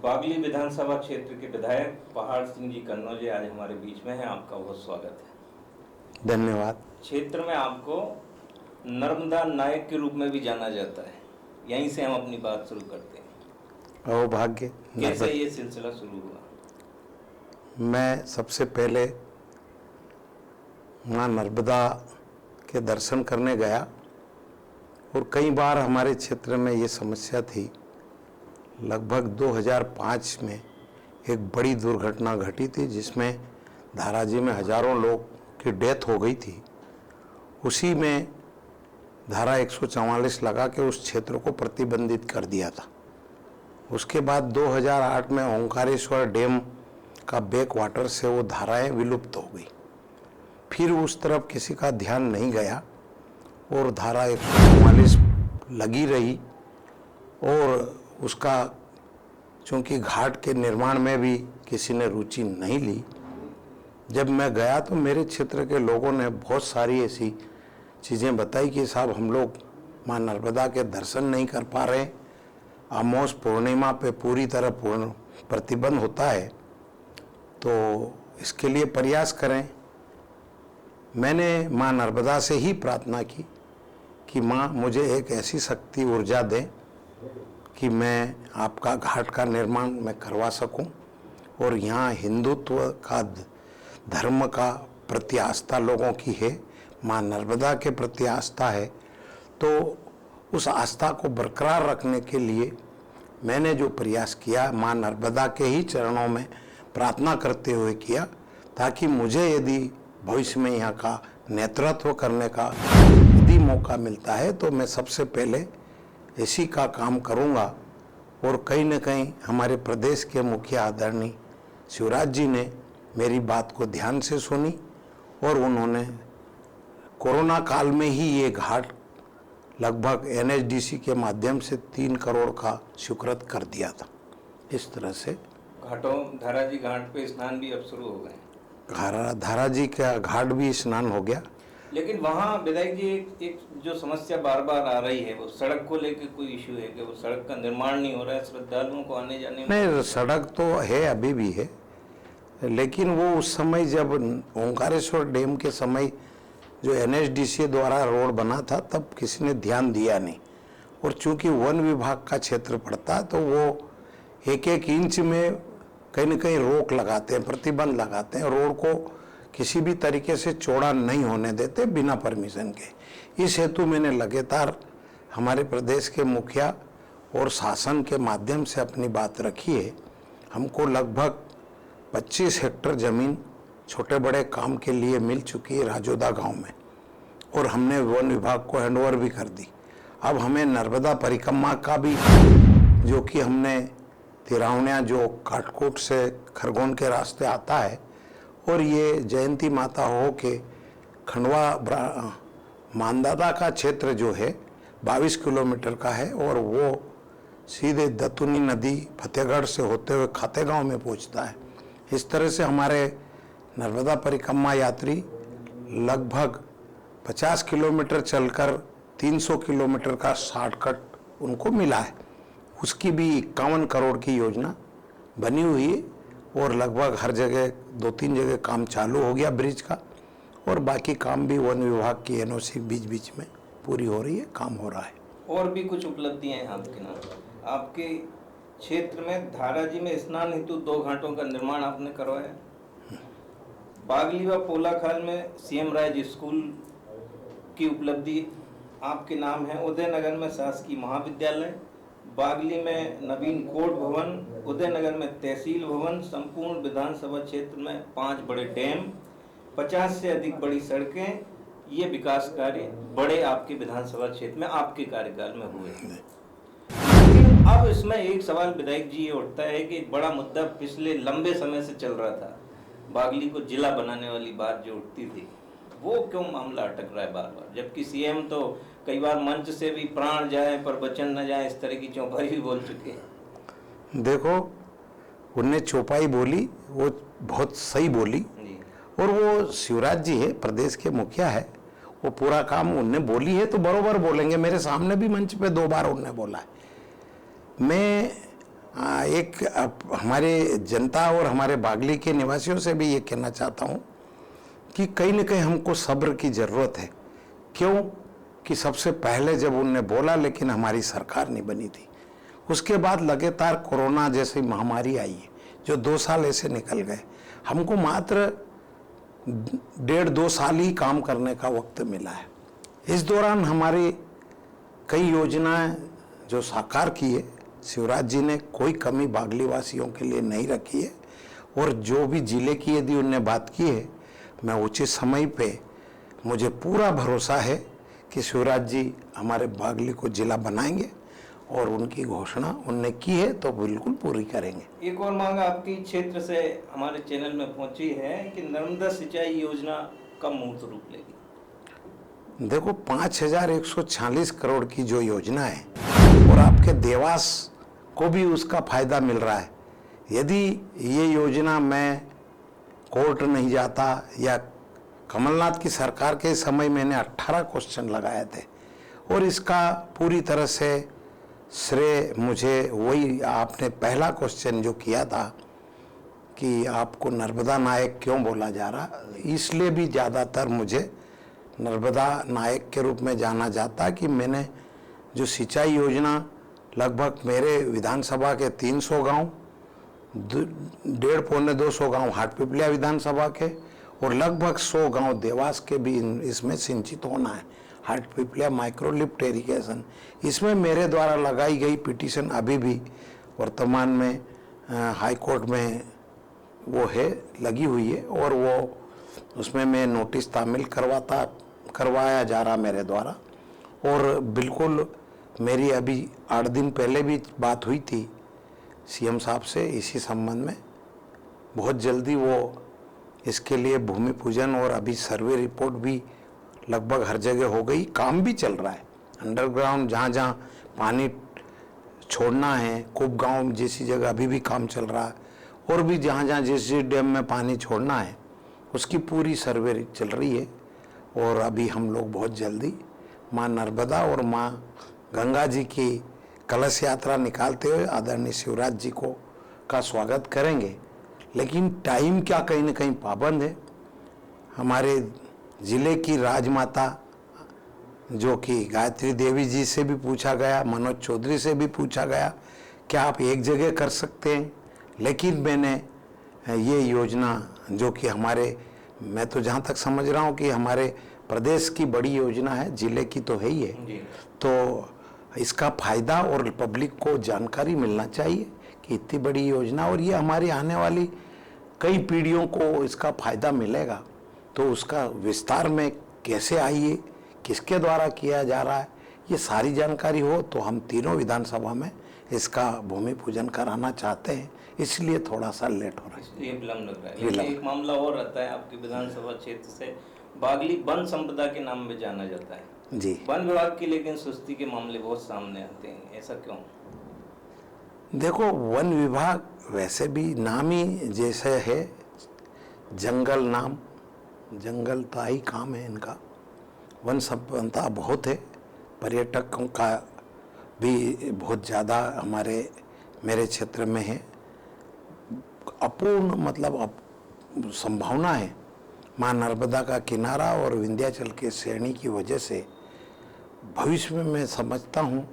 बागली विधानसभा क्षेत्र के विधायक पहाड़ सिंह जी कन्नौजे आज हमारे बीच में हैं। आपका बहुत स्वागत है। धन्यवाद। क्षेत्र में आपको नर्मदा नायक के रूप में भी जाना जाता है। यहीं से हम अपनी बात शुरू करते हैं। ओ भाग्य। कैसे ये सिलसिला शुरू हुआ? मैं सबसे पहले माँ नर्मदा के दर्शन करने गया और कई बार हमारे क्षेत्र में ये समस्या थी। लगभग 2005 में एक बड़ी दुर्घटना घटी थी जिसमें धाराजी में हजारों लोग की डेथ हो गई थी। उसी में धारा 144 लगा के उस क्षेत्र को प्रतिबंधित कर दिया था। उसके बाद 2008 में ओंकारेश्वर डैम का बैक वाटर से वो धाराएं विलुप्त हो गई। फिर उस तरफ किसी का ध्यान नहीं गया और धारा 144 लगी रही और उसका चूंकि घाट के निर्माण में भी किसी ने रुचि नहीं ली। जब मैं गया तो मेरे क्षेत्र के लोगों ने बहुत सारी ऐसी चीज़ें बताई कि साहब हम लोग माँ नर्मदा के दर्शन नहीं कर पा रहे, अमावस पूर्णिमा पे पूरी तरह पूर्ण प्रतिबंध होता है, तो इसके लिए प्रयास करें। मैंने माँ नर्मदा से ही प्रार्थना की कि माँ मुझे एक ऐसी शक्ति ऊर्जा दें कि मैं आपका घाट का निर्माण मैं करवा सकूं और यहाँ हिंदुत्व का धर्म का प्रति आस्था लोगों की है, माँ नर्मदा के प्रति आस्था है, तो उस आस्था को बरकरार रखने के लिए मैंने जो प्रयास किया माँ नर्मदा के ही चरणों में प्रार्थना करते हुए किया, ताकि मुझे यदि भविष्य में यहाँ का नेतृत्व करने का यदि मौका मिलता है तो मैं सबसे पहले इसी का काम करूंगा। और कहीं न कहीं हमारे प्रदेश के मुखिया आदरणीय शिवराज जी ने मेरी बात को ध्यान से सुनी और उन्होंने कोरोना काल में ही ये घाट लगभग NHDC के माध्यम से 3 करोड़ का स्वीकृत कर दिया था। इस तरह से धाराजी घाट पे स्नान भी अब शुरू हो गए। धाराजी का घाट भी स्नान हो गया। लेकिन वहाँ विधायक जी एक जो समस्या बार बार आ रही है, वो सड़क को लेकर कोई इशू है कि वो सड़क का निर्माण नहीं हो रहा है, श्रद्धालुओं को आने जाने में। नहीं, सड़क तो है, अभी भी है, लेकिन वो उस समय जब ओंकारेश्वर डैम के समय जो NHDC द्वारा रोड बना था तब किसी ने ध्यान दिया नहीं। और चूंकि वन विभाग का क्षेत्र पड़ता है तो वो एक एक इंच में कहीं न कहीं रोक लगाते हैं, प्रतिबंध लगाते हैं, रोड को किसी भी तरीके से चौड़ा नहीं होने देते बिना परमिशन के। इस हेतु मैंने लगातार हमारे प्रदेश के मुखिया और शासन के माध्यम से अपनी बात रखी है। हमको लगभग 25 हेक्टेयर ज़मीन छोटे बड़े काम के लिए मिल चुकी है राजोदा गांव में और हमने वन विभाग को हैंडओवर भी कर दी। अब हमें नर्मदा परिक्रमा का भी, जो कि हमने तिरावनिया जो काटकोट से खरगोन के रास्ते आता है और ये जयंती माता हो के खंडवा मानदादा का क्षेत्र जो है 22 किलोमीटर का है और वो सीधे दतुनी नदी फतेहगढ़ से होते हुए खातेगांव में पहुंचता है। इस तरह से हमारे नर्मदा परिक्रमा यात्री लगभग 50 किलोमीटर चलकर 300 किलोमीटर का शॉर्टकट उनको मिला है। उसकी भी 51 करोड़ की योजना बनी हुई है और लगभग हर जगह 2-3 जगह काम चालू हो गया ब्रिज का और बाकी काम भी वन विभाग की NOC बीच बीच में पूरी हो रही है, काम हो रहा है। और भी कुछ उपलब्धियां हैं आपके नाम? आपके क्षेत्र में धाराजी में स्नान हेतु 2 घाटों का निर्माण आपने करवाया। बागली व पोलाखाल में CM राज स्कूल की उपलब्धि आपके नाम है। उदयनगर में शासकीय महाविद्यालय, बागली में नवीन कोर्ट भवन, उदयनगर में तहसील भवन, संपूर्ण विधानसभा क्षेत्र में 5 बड़े डैम, 50 से अधिक बड़ी सड़कें, ये विकास कार्य बड़े आपके विधानसभा क्षेत्र में आपके कार्यकाल में हुए हैं। लेकिन अब इसमें एक सवाल विधायक जी ये उठता है कि एक बड़ा मुद्दा पिछले लंबे समय से चल रहा था, बागली को जिला बनाने वाली बात जो उठती थी, वो क्यों मामला अटक रहा है बार बार, जबकि CM तो कई बार मंच से भी प्राण जाए पर वचन न जाए इस तरह की चौपाई भी बोल चुके हैं। देखो, उनने चौपाई बोली, वो बहुत सही बोली और वो शिवराज जी है, प्रदेश के मुखिया है, वो पूरा काम उनने बोली है तो बरोबर बोलेंगे। मेरे सामने भी मंच पे 2 बार उनने बोला है। मैं हमारे जनता और हमारे बागली के निवासियों से भी ये कहना चाहता हूँ कि कहीं न कहीं हमको सब्र की ज़रूरत है। क्यों कि सबसे पहले जब उनने बोला, लेकिन हमारी सरकार नहीं बनी थी। उसके बाद लगातार कोरोना जैसी महामारी आई है, जो 2 साल ऐसे निकल गए। हमको मात्र 1.5-2 साल ही काम करने का वक्त मिला है। इस दौरान हमारी कई योजनाएं जो साकार की है, शिवराज जी ने कोई कमी बागली वासियों के लिए नहीं रखी है। और जो भी जिले की यदि उनने बात की है, मैं उचित समय पे, मुझे पूरा भरोसा है कि शिवराज जी हमारे बागली को जिला बनाएंगे और उनकी घोषणा उनने की है तो बिल्कुल पूरी करेंगे। एक और मांग आपकी क्षेत्र से हमारे चैनल में पहुंची है कि नर्मदा सिंचाई योजना कब मूर्त रूप लेगी? देखो, 5,146 करोड़ की जो योजना है और आपके देवास को भी उसका फायदा मिल रहा है। यदि ये योजना मैं कोर्ट नहीं जाता या कमलनाथ की सरकार के समय मैंने 18 क्वेश्चन लगाए थे और इसका पूरी तरह से श्रेय मुझे वही आपने पहला क्वेश्चन जो किया था कि आपको नर्मदा नायक क्यों बोला जा रहा, इसलिए भी ज़्यादातर मुझे नर्मदा नायक के रूप में जाना जाता कि मैंने जो सिंचाई योजना लगभग मेरे विधानसभा के 300 गांव, 1.5-200 गांव हाटपिपलिया विधानसभा के और लगभग 100 गांव देवास के भी इसमें सिंचित होना है। हाटपिपलिया माइक्रो लिफ्ट इरिगेशन, इसमें मेरे द्वारा लगाई गई पिटीशन अभी भी वर्तमान में हाई कोर्ट में वो है, लगी हुई है और वो उसमें मैं नोटिस तामील करवाया जा रहा मेरे द्वारा। और बिल्कुल मेरी अभी 8 दिन पहले भी बात हुई थी सीएम साहब से इसी संबंध में। बहुत जल्दी वो इसके लिए भूमि पूजन और अभी सर्वे रिपोर्ट भी लगभग हर जगह हो गई, काम भी चल रहा है। अंडरग्राउंड जहाँ जहाँ पानी छोड़ना है, कुप गांव जैसी जगह अभी भी काम चल रहा है और भी जहाँ जहाँ जिस डैम में पानी छोड़ना है उसकी पूरी सर्वे चल रही है। और अभी हम लोग बहुत जल्दी माँ नर्मदा और माँ गंगा जी की कलश यात्रा निकालते हुए आदरणीय शिवराज जी को का स्वागत करेंगे। लेकिन टाइम क्या कहीं न कहीं पाबंद है। हमारे ज़िले की राजमाता जो कि गायत्री देवी जी से भी पूछा गया, मनोज चौधरी से भी पूछा गया क्या आप एक जगह कर सकते हैं, लेकिन मैंने ये योजना जो कि हमारे, मैं तो जहाँ तक समझ रहा हूँ कि हमारे प्रदेश की बड़ी योजना है, ज़िले की तो है ही है, तो इसका फ़ायदा और पब्लिक को जानकारी मिलना चाहिए कि इतनी बड़ी योजना और ये हमारी आने वाली कई पीढ़ियों को इसका फ़ायदा मिलेगा। तो उसका विस्तार में कैसे आई है, किसके द्वारा किया जा रहा है, ये सारी जानकारी हो तो हम तीनों विधानसभा में इसका भूमि पूजन कराना चाहते हैं, इसलिए थोड़ा सा लेट हो रहा है, इसलिए विलम्ब लग रहा है। लेकिन एक मामला और रहता है आपके विधानसभा क्षेत्र से, बागली वन संपदा के नाम में जाना जाता है जी। वन विभाग की लेकिन सुस्ती के मामले बहुत सामने आते हैं, ऐसा क्यों? देखो, वन विभाग वैसे भी नाम ही जैसे है, जंगल नाम, जंगल का ही काम है इनका। वन संपदा बहुत है, पर्यटकों का भी बहुत ज़्यादा मेरे क्षेत्र में है। अपूर्ण मतलब संभावना है। माँ नर्मदा का किनारा और विंध्याचल के श्रेणी की वजह से भविष्य में मैं समझता हूँ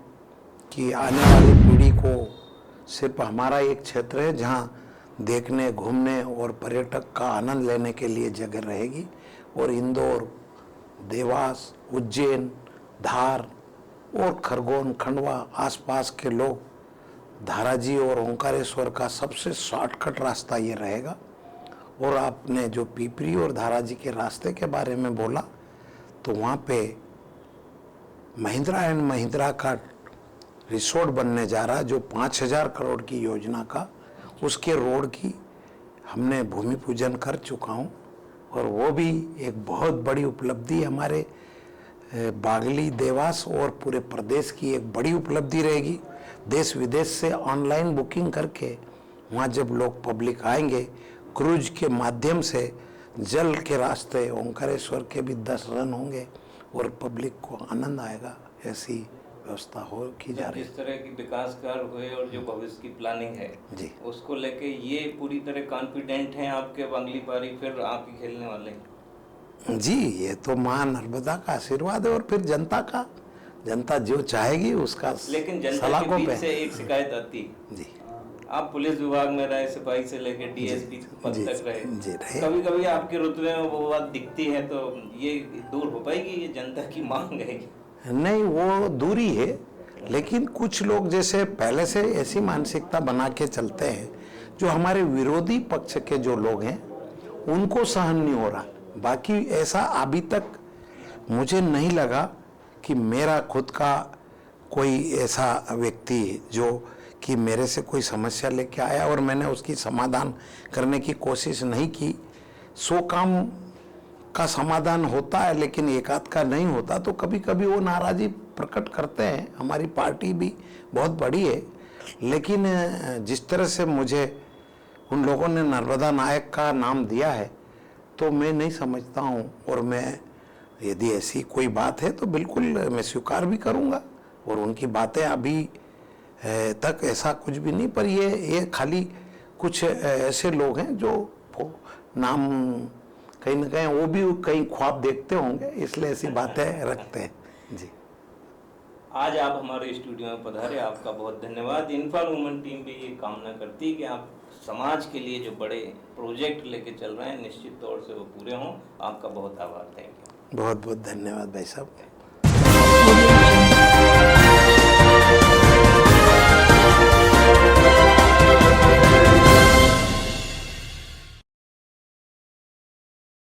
कि आने वाली पीढ़ी को सिर्फ हमारा एक क्षेत्र है जहाँ देखने, घूमने और पर्यटक का आनंद लेने के लिए जगह रहेगी। और इंदौर, देवास, उज्जैन, धार और खरगोन, खंडवा आसपास के लोग धाराजी और ओंकारेश्वर का सबसे शॉर्टकट रास्ता ये रहेगा। और आपने जो पिपरी और धाराजी के रास्ते के बारे में बोला, तो वहाँ पे महिंद्रा एंड महिंद्रा का रिसोर्ट बनने जा रहा है, जो 5,000 करोड़ की योजना का, उसके रोड की हमने भूमि पूजन कर चुका हूँ। और वो भी एक बहुत बड़ी उपलब्धि हमारे बागली, देवास और पूरे प्रदेश की एक बड़ी उपलब्धि रहेगी। देश विदेश से ऑनलाइन बुकिंग करके वहाँ जब लोग पब्लिक आएंगे, क्रूज के माध्यम से जल के रास्ते ओंकारेश्वर के भी 10 रन होंगे और पब्लिक को आनंद आएगा। ऐसी व्यवस्था हो की जा रही जिस तरह की विकास कार्य हुए और जो भविष्य की प्लानिंग है जी। उसको लेके ये पूरी तरह कॉन्फिडेंट हैं आपके अगली पारी फिर आप ही खेलने वाले हैं? जी, ये तो माँ नर्मदा का आशीर्वाद है, और फिर जनता का, जनता जो चाहेगी उसका लेकिन जनता के सलाखों बीच पे। से एक शिकायत आती है, जी आप पुलिस विभाग में रहे, सिपाही से लेकर डीएसपी पद जी तक रहे, जी रहे। कभी कभी आपके रुतबे में वो बात दिखती है, तो ये दूर हो पाएगी? ये जनता की मांग है। नहीं, वो दूरी है, लेकिन कुछ लोग जैसे पहले से ऐसी मानसिकता बना के चलते हैं, जो हमारे विरोधी पक्ष के जो लोग हैं उनको सहन नहीं हो रहा। बाकी ऐसा अभी तक मुझे नहीं लगा कि मेरा खुद का कोई ऐसा व्यक्ति जो कि मेरे से कोई समस्या लेके आया और मैंने उसकी समाधान करने की कोशिश नहीं की। 100 काम का समाधान होता है, लेकिन एक आध का नहीं होता, तो कभी कभी वो नाराज़गी प्रकट करते हैं। हमारी पार्टी भी बहुत बड़ी है, लेकिन जिस तरह से मुझे उन लोगों ने नर्मदा नायक का नाम दिया है, तो मैं नहीं समझता हूँ, और मैं यदि ऐसी कोई बात है तो बिल्कुल मैं स्वीकार भी करूँगा, और उनकी बातें अभी तक ऐसा कुछ भी नहीं। पर ये खाली कुछ ऐसे लोग हैं जो नाम कहीं ना कहीं वो भी कहीं ख्वाब देखते होंगे, इसलिए ऐसी बातें रखते हैं। जी, आज आप हमारे स्टूडियो में पधारे, आपका बहुत धन्यवाद। इन्फॉल वुमेन टीम भी ये कामना करती है कि आप समाज के लिए जो बड़े प्रोजेक्ट लेके चल रहे हैं निश्चित तौर से वो पूरे हों। आपका बहुत आभार। Thank you. बहुत बहुत धन्यवाद भाई साहब।